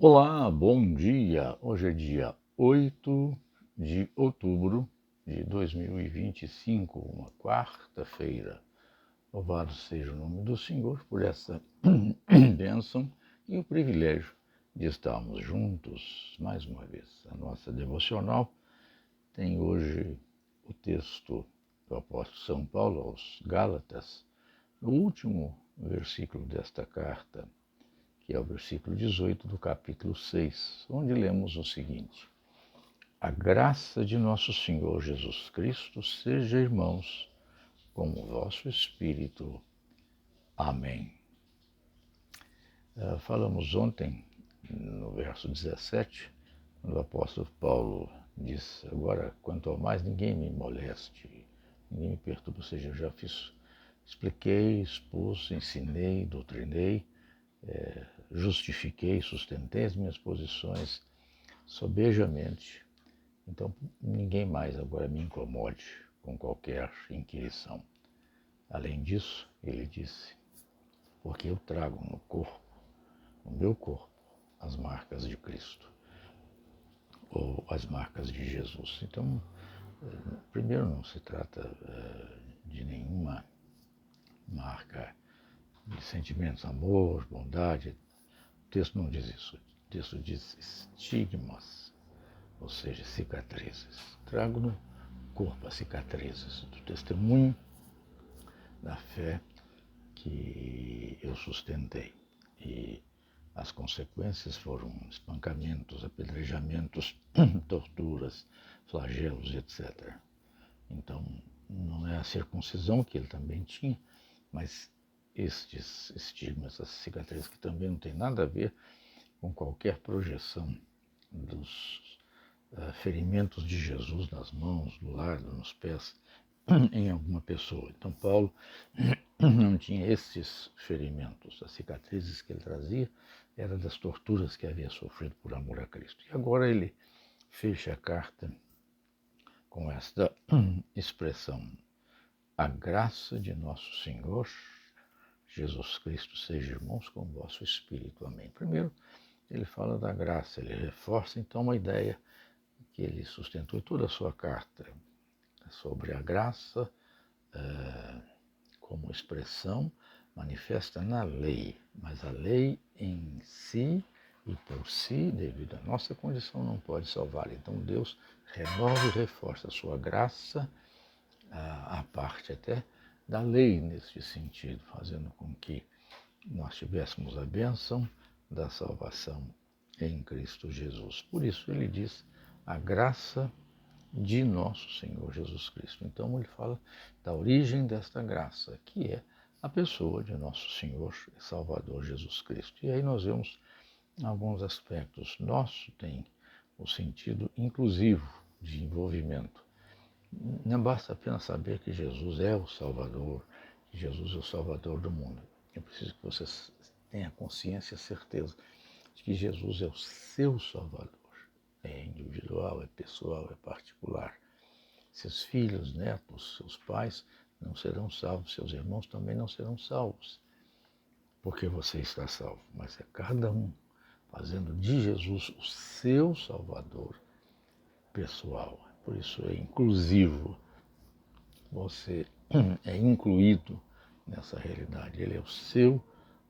Olá, bom dia! Hoje é dia 8 de outubro de 2025, uma quarta-feira. Louvado seja o nome do Senhor por essa bênção e o privilégio de estarmos juntos mais uma vez. A nossa devocional tem hoje o texto do apóstolo São Paulo aos Gálatas, no último versículo desta carta, que é o versículo 18 do capítulo 6, onde lemos o seguinte: A graça de nosso Senhor Jesus Cristo seja, irmãos, com o vosso espírito. Amém. Falamos ontem, no verso 17, quando o apóstolo Paulo diz: agora, quanto ao mais, ninguém me moleste, ninguém me perturbe, ou seja, eu já expliquei, expus, ensinei, doutrinei, justifiquei, sustentei as minhas posições sobejamente. Então, ninguém mais agora me incomode com qualquer inquirição. Além disso, ele disse, porque eu trago no meu corpo, as marcas de Cristo, ou as marcas de Jesus. Então, primeiro, não se trata de nenhuma marca de sentimentos, amor, bondade. O texto não diz isso. O texto diz estigmas, ou seja, cicatrizes. Trago no corpo as cicatrizes do testemunho da fé que eu sustentei. E as consequências foram espancamentos, apedrejamentos, torturas, flagelos, etc. Então, não é a circuncisão que ele também tinha, mas estes estigmas, essas cicatrizes que também não tem nada a ver com qualquer projeção dos ferimentos de Jesus nas mãos, do lado, nos pés, em alguma pessoa. Então Paulo não tinha esses ferimentos. As cicatrizes que ele trazia eram das torturas que havia sofrido por amor a Cristo. E agora ele fecha a carta com esta expressão: a graça de nosso Senhor Jesus Cristo seja, irmãos, com o vosso espírito. Amém. Primeiro, ele fala da graça, ele reforça então uma ideia que ele sustentou toda a sua carta sobre a graça como expressão manifesta na lei, mas a lei em si e por si, devido à nossa condição, não pode salvar. Então Deus renova e reforça a sua graça, a parte até da lei nesse sentido, fazendo com que nós tivéssemos a bênção da salvação em Cristo Jesus. Por isso ele diz a graça de nosso Senhor Jesus Cristo. Então ele fala da origem desta graça, que é a pessoa de nosso Senhor e Salvador Jesus Cristo. E aí nós vemos alguns aspectos. Nosso tem o sentido inclusivo de envolvimento. Não basta apenas saber que Jesus é o Salvador, que Jesus é o Salvador do mundo. É preciso que você tenha consciência, certeza de que Jesus é o seu Salvador. É individual, é pessoal, é particular. Seus filhos, netos, seus pais não serão salvos, seus irmãos também não serão salvos, porque você está salvo. Mas é cada um fazendo de Jesus o seu Salvador pessoal. Por isso é inclusivo. Você é incluído nessa realidade. Ele é o seu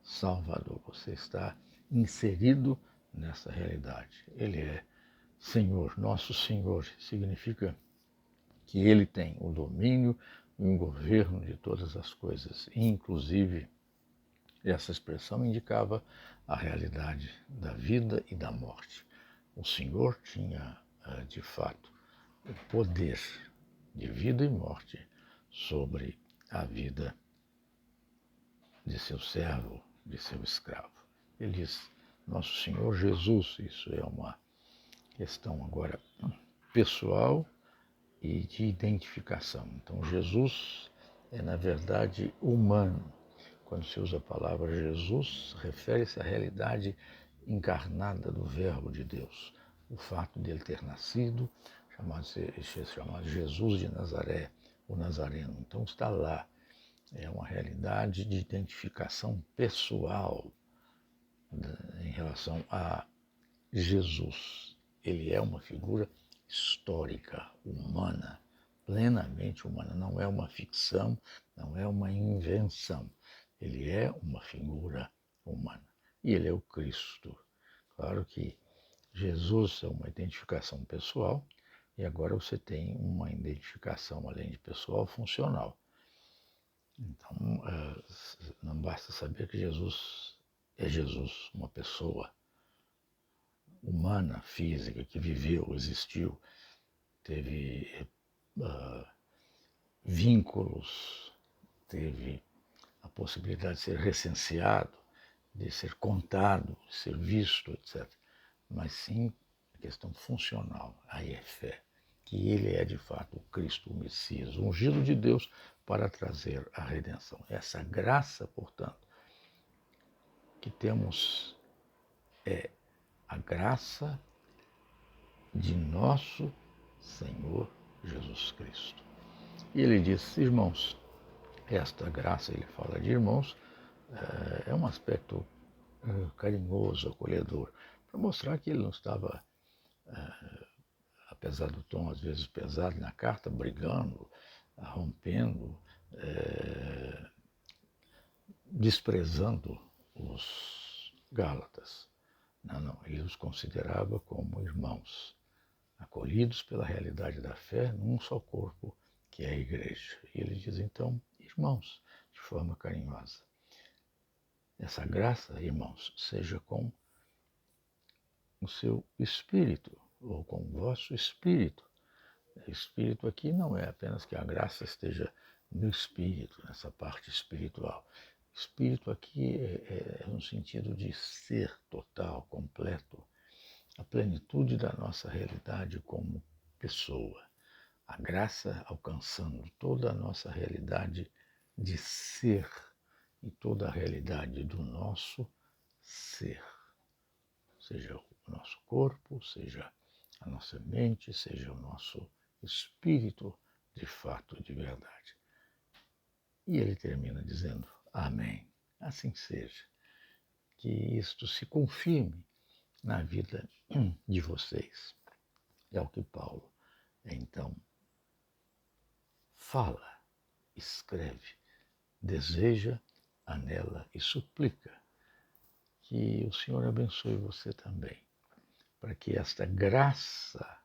Salvador. Você está inserido nessa realidade. Ele é Senhor, nosso Senhor. Significa que ele tem o domínio e o governo de todas as coisas. Inclusive, essa expressão indicava a realidade da vida e da morte. O Senhor tinha, de fato, o poder de vida e morte sobre a vida de seu servo, de seu escravo. Ele diz, nosso Senhor Jesus, isso é uma questão agora pessoal e de identificação. Então, Jesus é, na verdade, humano. Quando se usa a palavra Jesus, refere-se à realidade encarnada do Verbo de Deus. O fato de ele ter nascido, chamado Jesus de Nazaré, o Nazareno. Então está lá. É uma realidade de identificação pessoal em relação a Jesus. Ele é uma figura histórica, humana, plenamente humana. Não é uma ficção, não é uma invenção. Ele é uma figura humana. E ele é o Cristo. Claro que Jesus é uma identificação pessoal e agora você tem uma identificação, além de pessoal, funcional. Então, não basta saber que Jesus é Jesus, uma pessoa humana, física, que viveu, existiu, teve vínculos, teve a possibilidade de ser recenseado, de ser contado, de ser visto, etc. Mas sim a questão funcional, aí é fé, que ele é de fato o Cristo, o Messias, o ungido de Deus para trazer a redenção. Essa graça, portanto, que temos é a graça de nosso Senhor Jesus Cristo. E ele diz, irmãos, esta graça, ele fala de irmãos, é um aspecto carinhoso, acolhedor, para mostrar que ele não estava, apesar do tom às vezes pesado na carta, brigando, rompendo, desprezando os Gálatas. Não, não, ele os considerava como irmãos, acolhidos pela realidade da fé num só corpo, que é a igreja. E ele diz, então, irmãos, de forma carinhosa. Essa graça, irmãos, seja com o seu espírito, ou com o vosso espírito. Espírito aqui não é apenas que a graça esteja no espírito, nessa parte espiritual. Espírito aqui é no sentido de ser total, completo, a plenitude da nossa realidade como pessoa. A graça alcançando toda a nossa realidade de ser e toda a realidade do nosso ser. Seja o nosso corpo, seja a nossa mente, seja o nosso espírito de fato, de verdade. E ele termina dizendo, amém. Assim seja. Que isto se confirme na vida de vocês. É o que Paulo, então, fala, escreve, deseja, anela e suplica que o Senhor abençoe você também, para que esta graça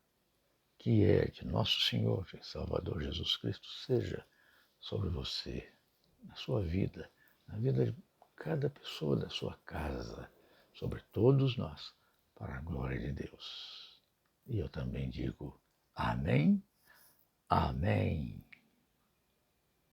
que é de nosso Senhor e Salvador Jesus Cristo seja sobre você, na sua vida, na vida de cada pessoa da sua casa, sobre todos nós, para a glória de Deus. E eu também digo amém, amém.